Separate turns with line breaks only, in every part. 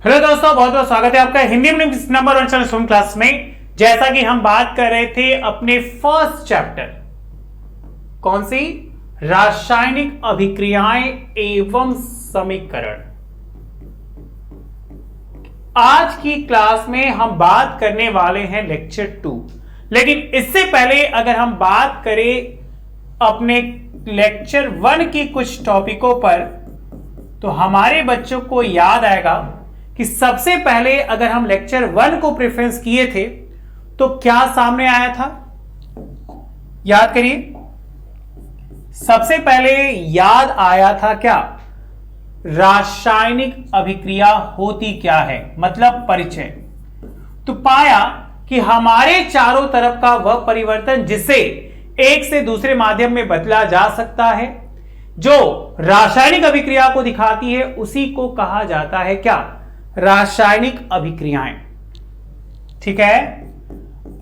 Hello दोस्तों, बहुत बहुत स्वागत है आपका Hindi medium number 1 channel swim class में। जैसा कि हम बात कर रहे थे अपने फर्स्ट चैप्टर, कौन सी? रासायनिक अभिक्रियाएं एवं समीकरण। आज की क्लास में हम बात करने वाले हैं लेक्चर 2। लेकिन इससे पहले अगर हम बात करें अपने लेक्चर 1 की कुछ टॉपिकों पर, तो हमारे बच्चों को याद आएगा कि सबसे पहले अगर हम लेक्चर 1 को प्रेफरेंस किए थे तो क्या सामने आया था? याद करिए, सबसे पहले याद आया था क्या? रासायनिक अभिक्रिया होती क्या है, मतलब परिचय। तो पाया कि हमारे चारों तरफ का वह परिवर्तन जिसे एक से दूसरे माध्यम में बदला जा सकता है, जो रासायनिक अभिक्रिया को दिखाती है, उसी को कहा जाता है क्या? रासायनिक अभिक्रियाएं। ठीक है।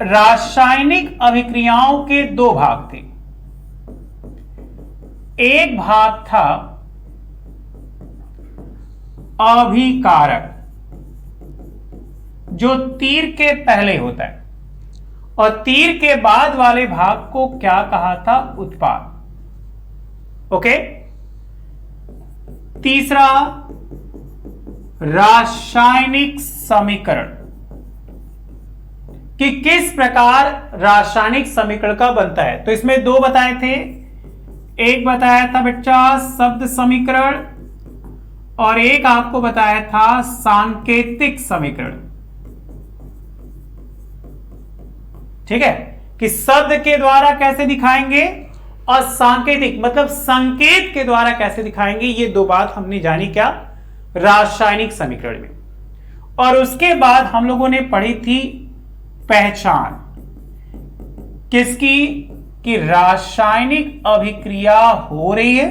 रासायनिक अभिक्रियाओं के दो भाग थे। एक भाग था अभिकारक, जो तीर के पहले होता है, और तीर के बाद वाले भाग को क्या कहा था? उत्पाद। ओके। तीसरा रासायनिक समीकरण, कि किस प्रकार रासायनिक समीकरण का बनता है। तो इसमें दो बताए थे। एक बताया था बच्चा शब्द समीकरण, और एक आपको बताया था सांकेतिक समीकरण। ठीक है, कि शब्द के द्वारा कैसे दिखाएंगे और सांकेतिक मतलब संकेत के द्वारा कैसे दिखाएंगे। ये दो बात हमने जानी क्या? रासायनिक समीकरण में। और उसके बाद हम लोगों ने पढ़ी थी पहचान, किसकी? कि रासायनिक अभिक्रिया हो रही है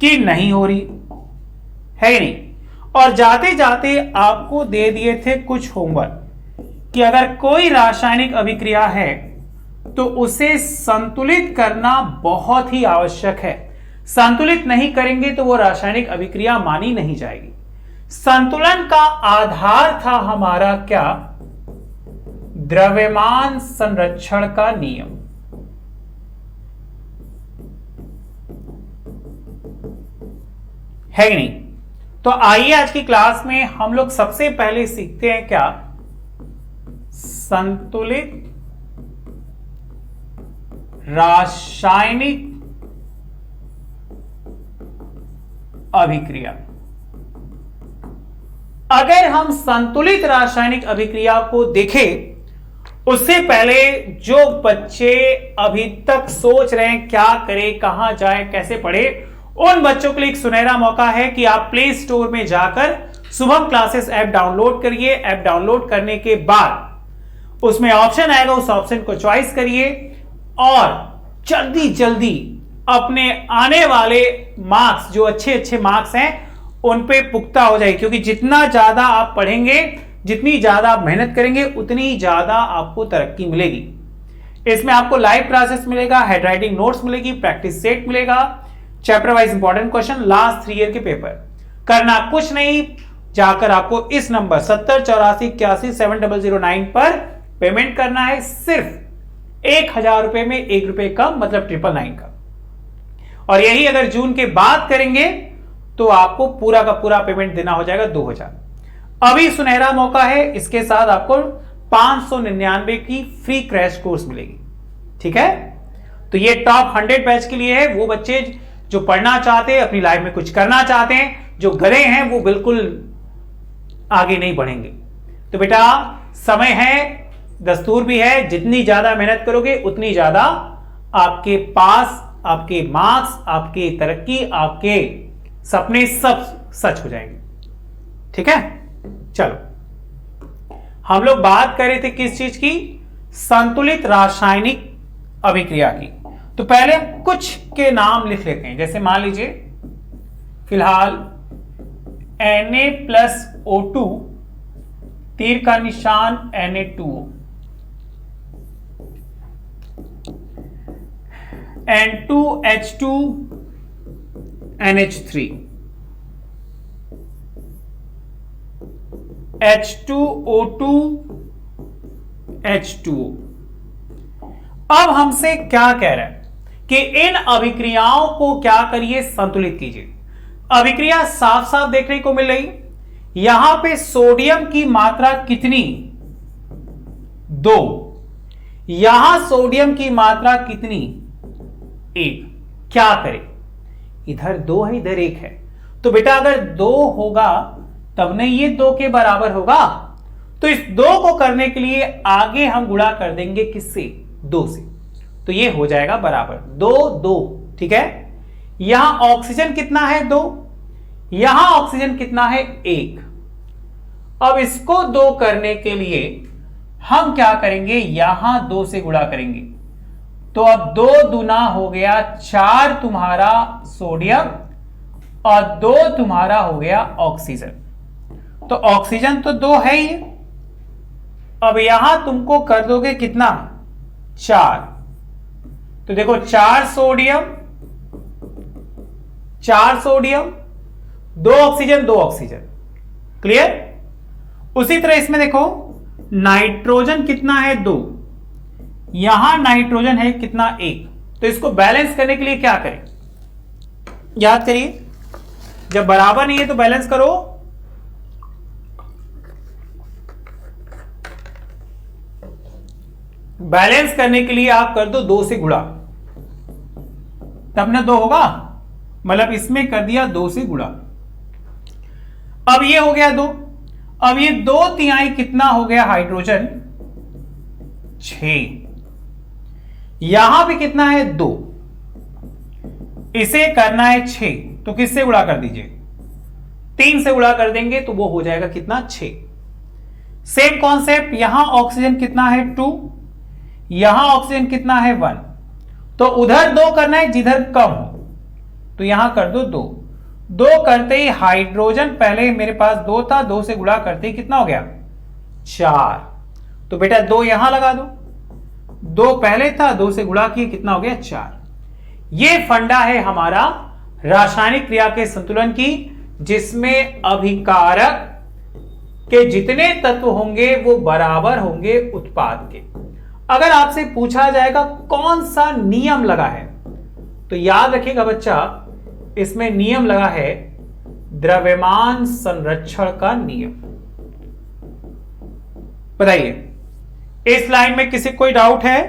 कि नहीं हो रही है ही नहीं। और जाते जाते आपको दे दिए थे कुछ होमवर्क, कि अगर कोई रासायनिक अभिक्रिया है तो उसे संतुलित करना बहुत ही आवश्यक है। संतुलित नहीं करेंगे तो वो रासायनिक अभिक्रिया मानी नहीं जाएगी। संतुलन का आधार था हमारा क्या? द्रव्यमान संरक्षण का नियम। है कि नहीं? तो आइए आज की क्लास में हम लोग सबसे पहले सीखते हैं क्या? संतुलित रासायनिक अभिक्रिया। अगर हम संतुलित रासायनिक अभिक्रिया को देखें, उससे पहले जो बच्चे अभी तक सोच रहे हैं क्या करें, कहां जाए, कैसे पढ़े, उन बच्चों के लिए एक सुनहरा मौका है कि आप प्ले स्टोर में जाकर शुभम क्लासेस ऐप डाउनलोड करिए। ऐप डाउनलोड करने के बाद उसमें ऑप्शन आएगा, उस ऑप्शन को चॉइस करिए और जल्दी जल्दी अपने आने वाले मार्क्स, जो अच्छे अच्छे मार्क्स हैं, उन पे पुख्ता हो जाए। क्योंकि जितना ज्यादा आप पढ़ेंगे, जितनी ज्यादा आप मेहनत करेंगे, उतनी ज्यादा आपको तरक्की मिलेगी। इसमें आपको लाइव क्लासेस मिलेगा, हैंडराइटिंग नोट्स मिलेगी, प्रैक्टिस सेट मिलेगा, chapter wise important question, last 3 year के पेपर। करना कुछ नहीं, जाकर आपको इस नंबर 7084817009 पर पेमेंट करना है। सिर्फ 1000 रुपए में 1 रुपए कम, मतलब 999 का। और यही अगर जून के बाद करेंगे तो आपको पूरा का पूरा पेमेंट देना हो जाएगा 2000। अभी सुनहरा मौका है, इसके साथ आपको 599 की फ्री क्रैश कोर्स मिलेगी। ठीक है, तो ये टॉप 100 बैच के लिए है। वो बच्चे जो पढ़ना चाहते हैं, अपनी लाइफ में कुछ करना चाहते हैं, जो गधे हैं वो बिल्कुल आगे नहीं बढ़ेंगे। तो बेटा समय है, दस्तूर भी है, जितनी ज्यादा मेहनत करोगे उतनी ज्यादा आपके पास, आपके मार्क्स, आपकी तरक्की, आपके सपने सब सच हो जाएंगे। ठीक है, चलो हम लोग बात कर रहे थे किस चीज की? संतुलित रासायनिक अभिक्रिया की। तो पहले हम कुछ के नाम लिख लेते हैं। जैसे मान लीजिए फिलहाल Na+O2, तीर का निशान Na2O, N2H2NH3, H2O2 H2O। अब हमसे क्या कह रहा है कि इन अभिक्रियाओं को क्या करिए, संतुलित कीजिए। अभिक्रिया साफ साफ देखने को मिल रही, यहां पे सोडियम की मात्रा कितनी, 2, यहां सोडियम की मात्रा कितनी, 1। क्या करें, इधर 2 है इधर 1 है, तो बेटा अगर 2 होगा तब नहीं ये 2 के बराबर होगा, तो इस 2 को करने के लिए आगे हम गुणा कर देंगे किससे, 2 से, तो ये हो जाएगा बराबर 2 2। ठीक है, यहां ऑक्सीजन कितना है 2, यहां ऑक्सीजन कितना है 1। अब इसको 2 करने के लिए हम क्या करेंगे, यहां 2 से गुणा करेंगे, तो अब 2 दूना हो गया 4 तुम्हारा सोडियम और 2 तुम्हारा हो गया ऑक्सीजन, तो ऑक्सीजन तो 2 है ही। अब यहां तुमको कर दोगे कितना, 4, तो देखो 4 सोडियम 2 ऑक्सीजन 2 ऑक्सीजन, क्लियर। उसी तरह इसमें देखो नाइट्रोजन कितना है 2, यहां नाइट्रोजन है कितना 1, तो इसको बैलेंस करने के लिए क्या करें, याद करिए, जब बराबर नहीं है तो बैलेंस करो, बैलेंस करने के लिए आप कर दो 2 से गुणा, तब ना 2 होगा, मतलब इसमें कर दिया 2 से गुणा। अब ये हो गया 2, अब ये 2/3 कितना हो गया हाइड्रोजन, 6, यहां भी कितना है 2, इसे करना है 6, तो किससे गुणा कर दीजिए, 3 से गुणा कर देंगे तो वो हो जाएगा कितना 6। सेम कॉन्सेप्ट, यहां ऑक्सीजन कितना है 2, यहां ऑक्सीजन कितना है 1, तो उधर 2 करना है जिधर कम हो, तो यहां कर दो 2 करते ही हाइड्रोजन पहले मेरे पास 2 था, 2 से गुणा करते ही कितना हो गया 4, तो बेटा 2 यहां लगा दो, 2 पहले था 2 से गुणा किए कितना हो गया 4। ये फंडा है हमारा रासायनिक क्रिया के संतुलन की, जिसमें अभिकारक के जितने तत्व होंगे वो बराबर होंगे उत्पाद के। अगर आपसे पूछा जाएगा कौन सा नियम लगा है, तो याद रखिएगा बच्चा, इसमें नियम लगा है द्रव्यमान संरक्षण का नियम। बताइए, इस लाइन में किसी कोई डाउट है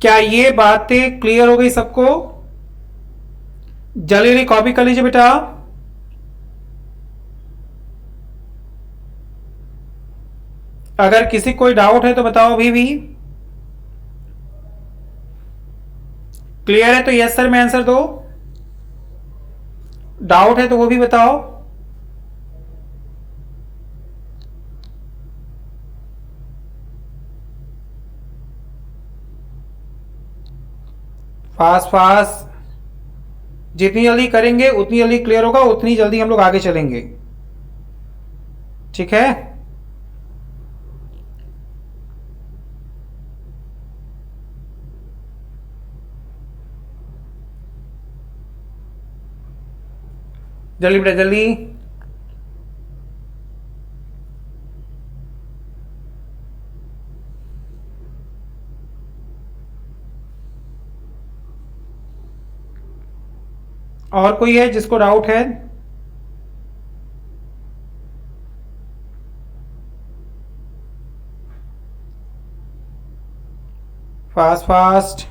क्या, ये बातें क्लियर हो गई सबको, जल्दी जल्दी कॉपी कर लीजिए बेटा। अगर किसी कोई डाउट है तो बताओ, अभी भी क्लियर है तो यस सर में आंसर दो, डाउट है तो वो भी बताओ। फास्ट फास्ट, जितनी जल्दी करेंगे उतनी जल्दी क्लियर होगा, उतनी जल्दी हम लोग आगे चलेंगे, ठीक है। जल्दी बेटा जल्दी। और कोई है जिसको डाउट है? Fast fast.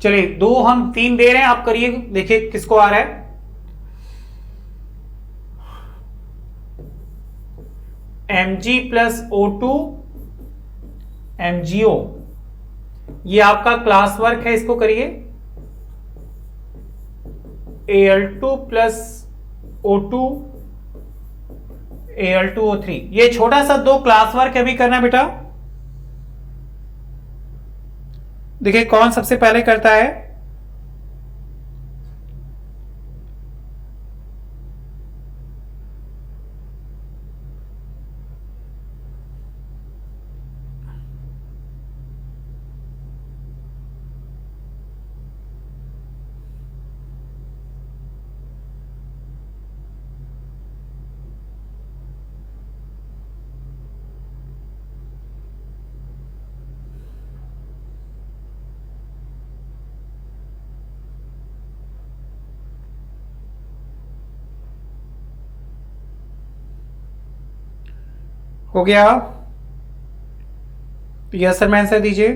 चलिए 2 हम 3 दे रहे हैं, आप करिए, देखिए किसको आ रहा है। Mg+O2 MgO, ये आपका क्लास वर्क है, इसको करिए। Al2+O2 Al2O3, ये छोटा सा 2 क्लास वर्क अभी करना बेटा। देखिए कौन सबसे पहले करता है। हो गया? यस सर में आंसर दीजिए।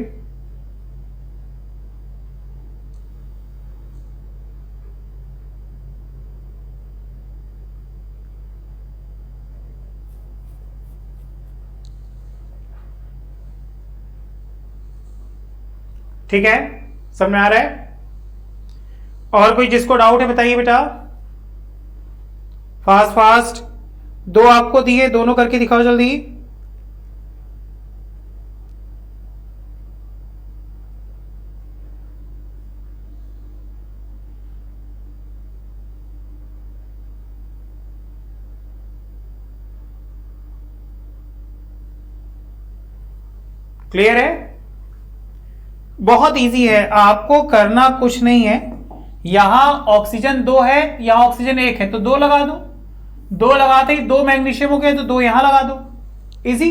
ठीक है, समझ में आ रहा है? और कोई जिसको डाउट है बताइए बेटा, फास्ट फास्ट। दो आपको दिए, दोनों करके दिखाओ जल्दी। क्लियर है? बहुत इजी है, आपको करना कुछ नहीं है। यहां ऑक्सीजन 2 है, यहां ऑक्सीजन 1 है, तो 2 लगा दो। 2 लगाते ही 2 मैग्नीशियम हो गए, तो 2 यहां लगा दो। इजी।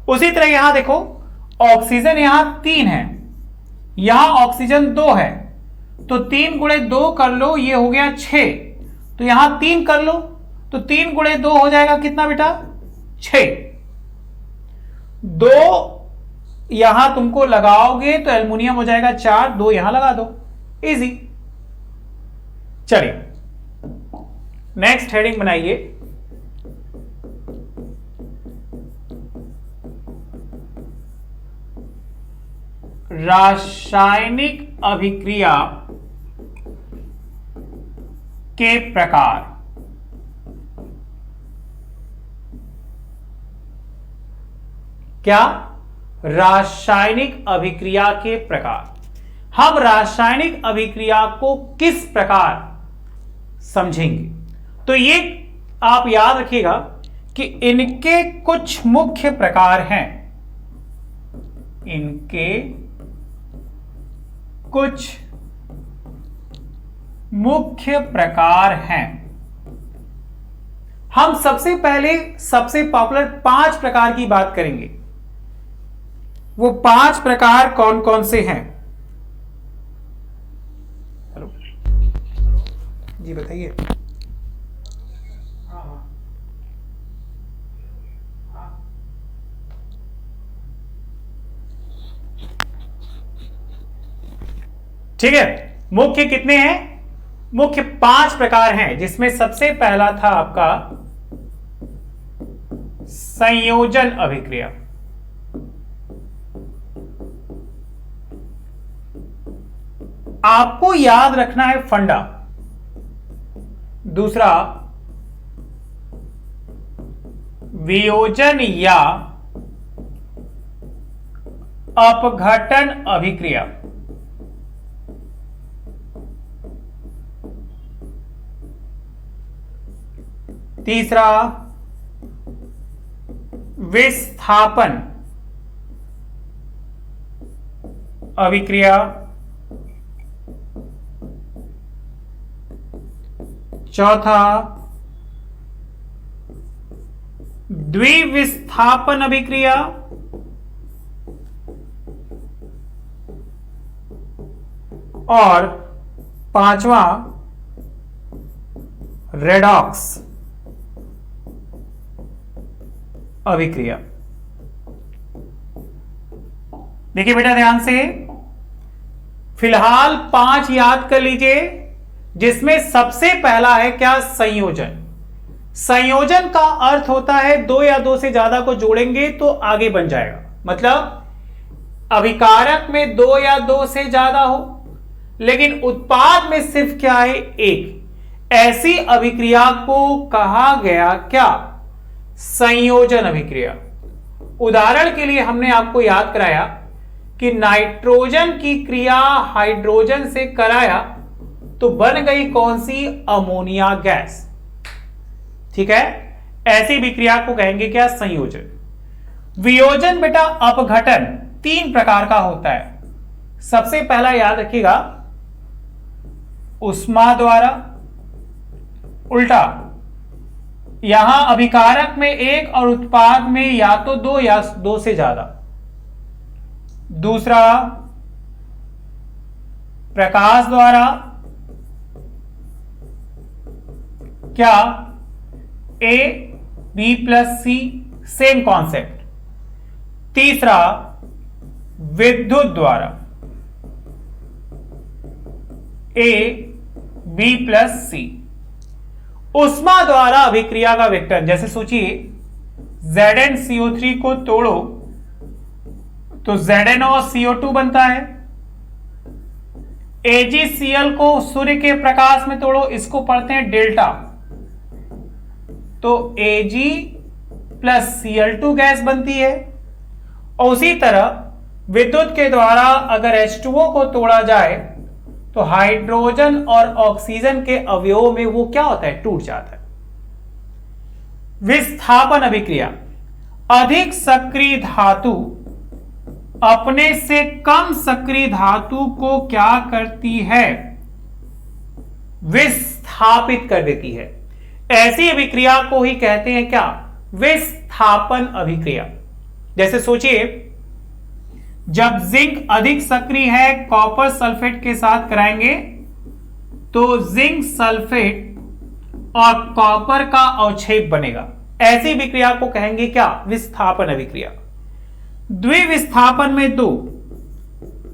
उसी तरह यहां देखो, ऑक्सीजन यहां 3 है, यहां ऑक्सीजन 2 है, तो 3 गुणे 2 कर लो, ये हो गया 6। तो यहां 3 कर लो, तो 3 गुणे 2 हो जाएगा कितना बेटा? 6। 2 यहां तुमको लगाओगे तो एल्युमिनियम हो जाएगा 4, 2 यहां लगा दो। इजी। चलिए नेक्स्ट हेडिंग बनाइए। रासायनिक अभिक्रिया के प्रकार। क्या? रासायनिक अभिक्रिया के प्रकार। हम रासायनिक अभिक्रिया को किस प्रकार समझेंगे? तो ये आप याद रखिएगा कि इनके कुछ मुख्य प्रकार हैं। इनके कुछ मुख्य प्रकार हैं। हम सबसे पहले सबसे पॉपुलर 5 प्रकार की बात करेंगे। वो 5 प्रकार कौन कौन से हैं? हेलो जी बताइए। ठीक है, मुख्य कितने हैं? मुख्य 5 प्रकार हैं, जिसमें सबसे पहला था आपका संयोजन अभिक्रिया। आपको याद रखना है फंडा। दूसरा वियोजन या अपघटन अभिक्रिया। तीसरा विस्थापन अभिक्रिया। चौथा द्विविस्थापन अभिक्रिया। और पांचवा रेडॉक्स अभिक्रिया। देखिए बेटा ध्यान से, फिलहाल 5 याद कर लीजिए, जिसमें सबसे पहला है क्या? संयोजन। संयोजन का अर्थ होता है 2 या 2 से ज्यादा को जोड़ेंगे तो आगे बन जाएगा। मतलब अभिकारक में 2 या 2 से ज्यादा हो, लेकिन उत्पाद में सिर्फ क्या है? एक। ऐसी अभिक्रिया को कहा गया क्या? संयोजन अभिक्रिया। उदाहरण के लिए हमने आपको याद कराया कि नाइट्रोजन की क्रिया हाइड्रोजन से कराया तो बन गई कौन सी? Ammonia gas. ठीक है, ऐसी विक्रिया को कहेंगे क्या? संयोजन। वियोजन बेटा अपघटन 3 प्रकार का होता है। सबसे पहला याद रखिएगा, उष्मा द्वारा। उल्टा, यहां अभिकारक में 1 और उत्पाद में या तो 2 या 2 से ज्यादा। दूसरा प्रकाश द्वारा। क्या? A B+C same concept. तीसरा, विद्युत द्वारा ए बी प्लस सी। उष्मा द्वारा अभिक्रिया का वेक्टर, जैसे सोचिए ZnCO3 को तोड़ो तो ZnOCO2 बनता है। AgCl को सूर्य के प्रकाश में तोड़ो, इसको पढ़ते हैं डेल्टा, तो Ag प्लस Cl2 गैस बनती है। और उसी तरह विद्युत के द्वारा अगर H2O को तोड़ा जाए तो हाइड्रोजन और ऑक्सीजन के अवयवों में वो क्या होता है, टूट जाता है। विस्थापन अभिक्रिया, अधिक सक्रिय धातु अपने से कम सक्रिय धातु को क्या करती है, विस्थापित कर देती है। ऐसी अभिक्रिया को ही कहते हैं क्या, विस्थापन अभिक्रिया। जैसे सोचिए जब जिंक अधिक सक्रिय है कॉपर सल्फेट के साथ कराएंगे तो जिंक सल्फेट और कॉपर का अवक्षेप बनेगा। ऐसी अभिक्रिया को कहेंगे क्या, विस्थापन अभिक्रिया। द्विविस्थापन में दो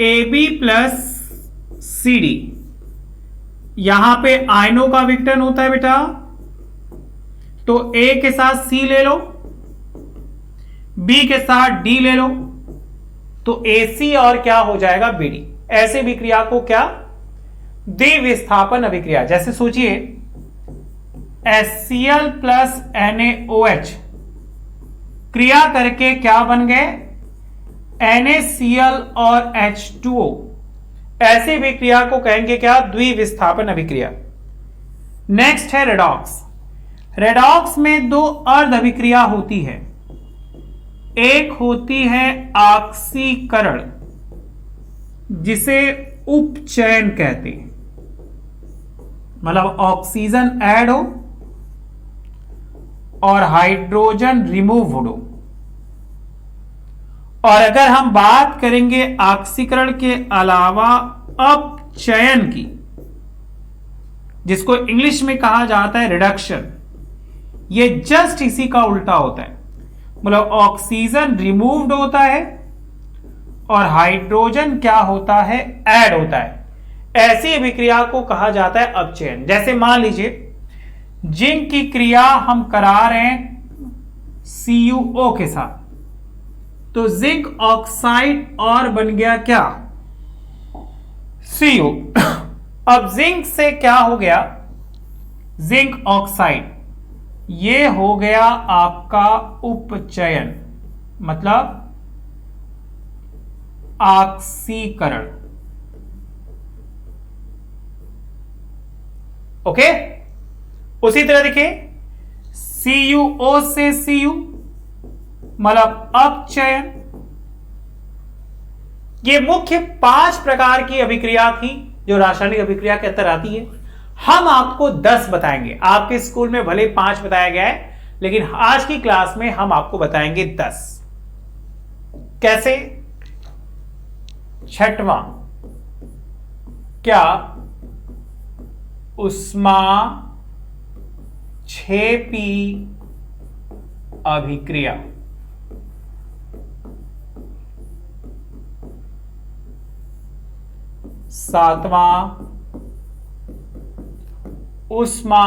AB प्लस CD, यहां पे आयनों का विघटन होता है बेटा, तो A के साथ C ले लो, B के साथ D ले लो, तो AC और क्या हो जाएगा, BD। ऐसे अभिक्रिया को क्या, द्विविस्थापन अभिक्रिया। जैसे सोचिए HCl प्लस NaOH क्रिया करके क्या बन गए, NaCl और H2O। ऐसी अभिक्रिया को कहेंगे क्या, द्विविस्थापन अभिक्रिया। नेक्स्ट है रेडॉक्स। रेडॉक्स में दो अर्ध अभिक्रिया होती है, एक होती है ऑक्सीकरण जिसे उपचयन कहते हैं, मतलब ऑक्सीजन ऐड हो और हाइड्रोजन रिमूव हो। और अगर हम बात करेंगे ऑक्सीकरण के अलावा अपचयन की, जिसको इंग्लिश में कहा जाता है रिडक्शन, ये जस्ट इसी का उल्टा होता है। मतलब ऑक्सीजन रिमूव्ड होता है और हाइड्रोजन क्या होता है, ऐड होता है। ऐसी अभिक्रिया को कहा जाता है अपचयन। जैसे मान लीजिए जिंक की क्रिया हम करा रहे हैं CuO के साथ, तो जिंक ऑक्साइड और बन गया क्या, Cu। अब जिंक से क्या हो गया, जिंक ऑक्साइड, ये हो गया आपका उपचयन, मतलब ऑक्सीकरण। ओके, उसी तरह देखिए CuO से Cu, मतलब अपचयन। ये मुख्य 5 प्रकार की अभिक्रिया थी जो रासायनिक अभिक्रिया के अंदर आती है। हम आपको 10 बताएंगे। आपके स्कूल में भले 5 बताया गया है, लेकिन आज की क्लास में हम आपको बताएंगे 10। कैसे? छठवां, क्या उष्मा क्षेपी अभिक्रिया। सातवां, उष्मा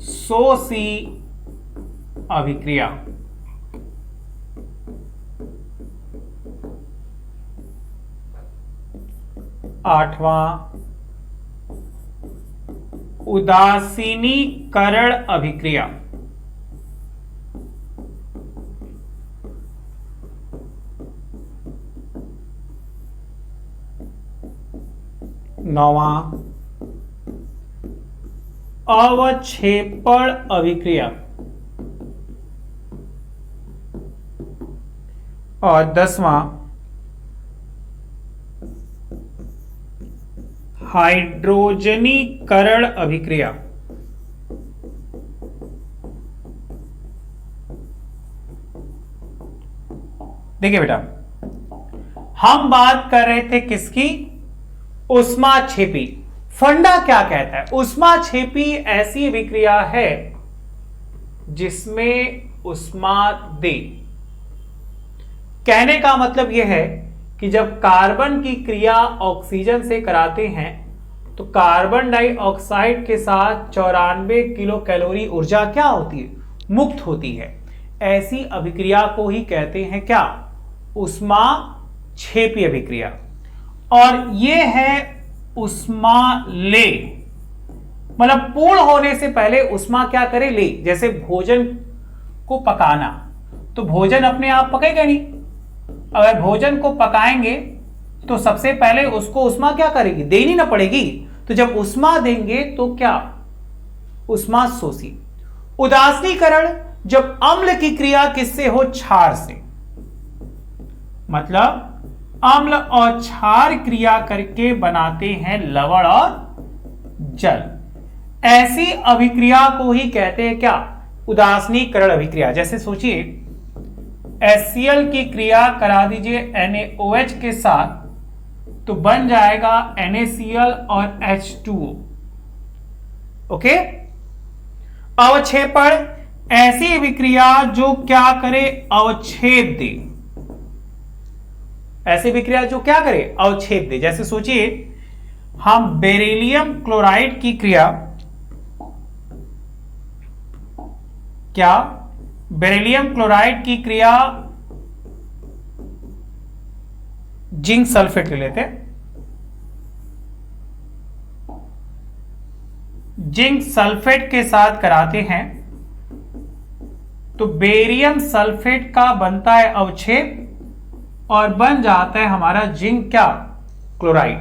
शोषी अभिक्रिया। आठवां, उदासीनीकरण अभिक्रिया। नौवां, अवक्षेपण अभिक्रिया। और 10वां, हाइड्रोजनीकरण अभिक्रिया। देखिए बेटा, हम बात कर रहे थे किसकी, उष्माक्षेपी। फंडा क्या कहता है, उष्माक्षेपी ऐसी अभिक्रिया है जिसमें ऊष्मा दे। कहने का मतलब यह है कि जब कार्बन की क्रिया ऑक्सीजन से कराते हैं तो कार्बन डाइऑक्साइड के साथ 94 किलो कैलोरी ऊर्जा क्या होती है, मुक्त होती है। ऐसी अभिक्रिया को ही कहते हैं क्या, ऊष्माक्षेपी अभिक्रिया। और यह है ऊष्मालेय, मतलब पूर्ण होने से पहले ऊष्मा क्या करे, ले। जैसे भोजन को पकाना, तो भोजन अपने आप पकेगा नहीं। अगर भोजन को पकाएंगे तो सबसे पहले उसको ऊष्मा क्या करेगी, देनी ना पड़ेगी। तो जब ऊष्मा देंगे तो क्या, ऊष्मा शोषी। उदासीनीकरण, जब अम्ल की क्रिया किससे हो, क्षार से, मतलब अम्ल और क्षार क्रिया करके बनाते हैं लवण और जल। ऐसी अभिक्रिया को ही कहते हैं क्या, उदासीनीकरण अभिक्रिया। जैसे सोचिए HCl की क्रिया करा दीजिए NaOH के साथ तो बन जाएगा NaCl और H2O। ओके। अवक्षेपण, ऐसी अभिक्रिया जो क्या करे, अवक्षेप दे। ऐसी विक्रिया जो क्या करे, अवक्षेप दे। जैसे सोचिए हम बेरिलियम क्लोराइड की क्रिया, क्या बेरिलियम क्लोराइड की क्रिया जिंक सल्फेट ले लेते हैं। जिंक सल्फेट के साथ कराते हैं तो बेरियम सल्फेट का बनता है अवक्षेप और बन जाता है हमारा जिंक क्या, क्लोराइड।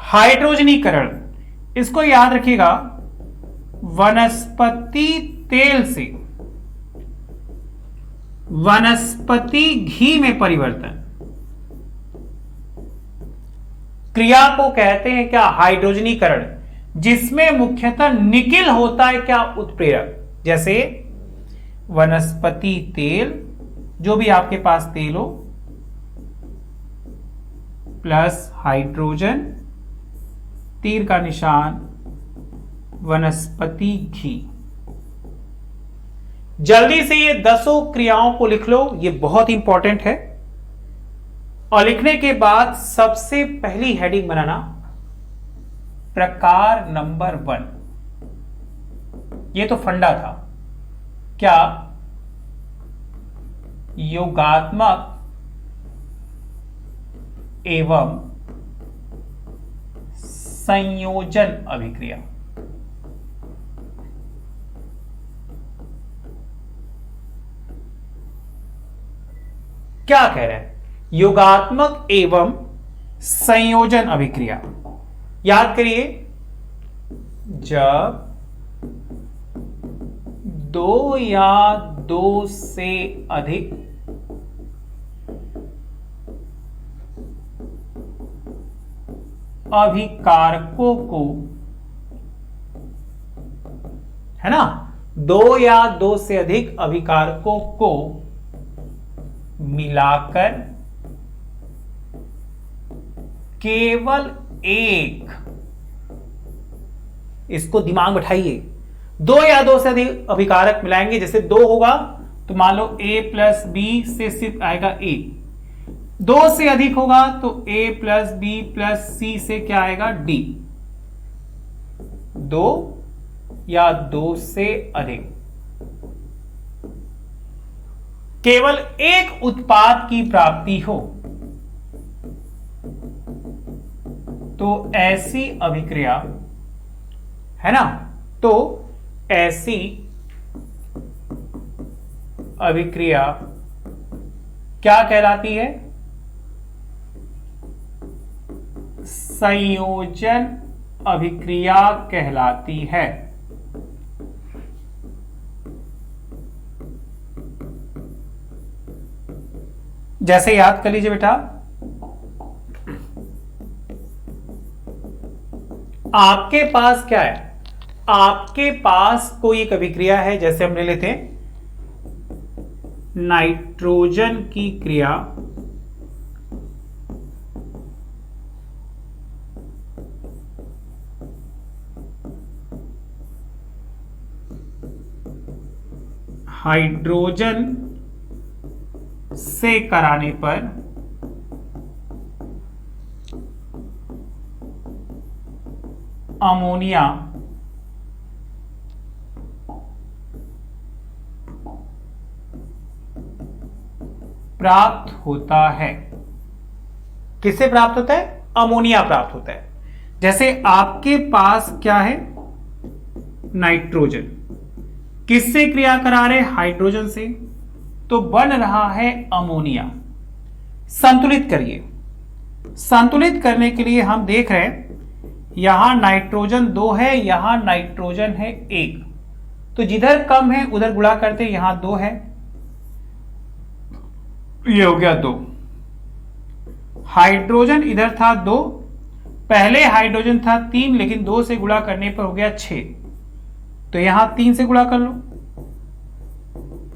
हाइड्रोजनीकरण, इसको याद रखिएगा, वनस्पति तेल से वनस्पति घी में परिवर्तन, क्रिया को कहते हैं क्या, हाइड्रोजनीकरण, जिसमें मुख्यतः निकिल होता है क्या, उत्प्रेरक। जैसे वनस्पति तेल, जो भी आपके पास तेल हो, प्लस हाइड्रोजन, तीर का निशान, वनस्पति घी। जल्दी से ये 10 क्रियाओं को लिख लो, ये बहुत इंपॉर्टेंट है। और लिखने के बाद सबसे पहली हेडिंग बनाना प्रकार नंबर 1। ये तो फंडा था, क्या, योगात्मक एवं संयोजन अभिक्रिया। क्या कह रहे हैं, योगात्मक एवं संयोजन अभिक्रिया। याद करिए, जब 2 या 2 से अधिक अभिकारकों को, है ना, 2 या 2 से अधिक अभिकारकों को मिलाकर केवल एक, इसको दिमाग बैठाइए, 2 या 2 से अधिक अभिकारक मिलाएंगे। जैसे 2 होगा तो मान लो A प्लस B से सिर्फ आएगा A, 2 से अधिक होगा तो A plus B plus C से क्या आएगा, D। 2 या 2 से अधिक, केवल एक उत्पाद की प्राप्ति हो तो ऐसी अभिक्रिया, है ना, तो ऐसी अभिक्रिया क्या कहलाती है, संयोजन अभिक्रिया कहलाती है। जैसे याद कर लीजिए बेटा, आपके पास क्या है, आपके पास कोई एक अभिक्रिया है, जैसे हम ले लेते हैं नाइट्रोजन की क्रिया हाइड्रोजन से कराने पर अमोनिया प्राप्त होता है। किससे प्राप्त होता है? अमोनिया प्राप्त होता है। जैसे आपके पास क्या है? नाइट्रोजन। किससे क्रिया करा रहे? हाइड्रोजन से, तो बन रहा है अमोनिया। संतुलित करिए। संतुलित करने के लिए हम देख रहे हैं यहां नाइट्रोजन 2 है, यहां नाइट्रोजन है 1, तो जिधर कम है उधर गुणा करते, यहां 2 है, ये हो गया 2। हाइड्रोजन इधर था 2, पहले हाइड्रोजन था 3, लेकिन 2 से गुणा करने पर हो गया 6, तो यहां 3 से गुणा कर लो,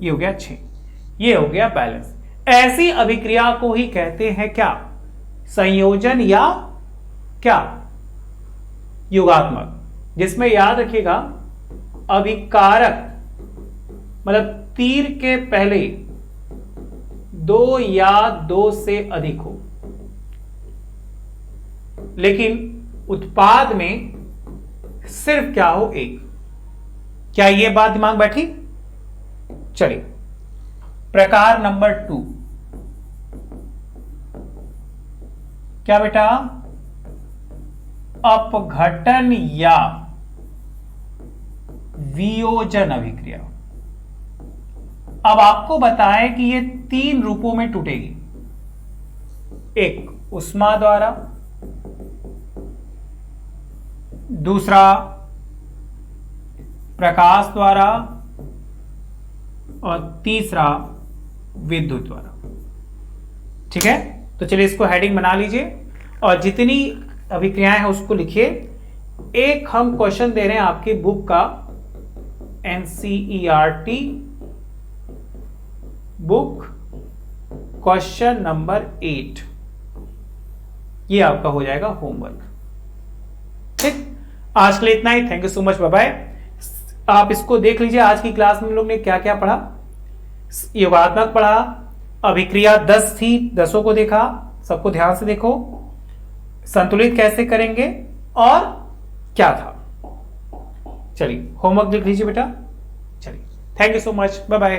ये हो गया 6, ये हो गया बैलेंस। ऐसी अभिक्रिया को ही कहते हैं क्या? संयोजन या क्या? योगात्मक। जिसमें याद रखिएगा अभिकारक मतलब तीर के पहले 2 या 2 से अधिक हो, लेकिन उत्पाद में सिर्फ क्या हो? 1। क्या यह बात दिमाग बैठी? चलिए, प्रकार नंबर 2 क्या बेटा? अपघटन या वियोजन अभिक्रिया। अब आपको बताएं कि ये 3 रूपों में टूटेगी। एक उष्मा द्वारा, दूसरा प्रकाश द्वारा, और तीसरा विद्युत द्वारा। ठीक है, तो चलिए इसको हेडिंग बना लीजिए और जितनी अभिक्रियाएं हैं उसको लिखिए। एक हम क्वेश्चन दे रहे हैं आपकी बुक का, NCERT बुक क्वेश्चन नंबर 8, ये आपका हो जाएगा होमवर्क। ठीक, आज के लिए इतना ही। Thank you so much, bye bye. आप इसको देख लीजिए, आज की क्लास में हम लोग ने क्या क्या पढ़ा। योगात्मक पढ़ा, अभिक्रिया 10 थी, 10 को देखा, सबको ध्यान से देखो। संतुलित कैसे करेंगे और क्या था। चलिए होमवर्क लिख लीजिए बेटा। चलिए, thank you so much, bye bye.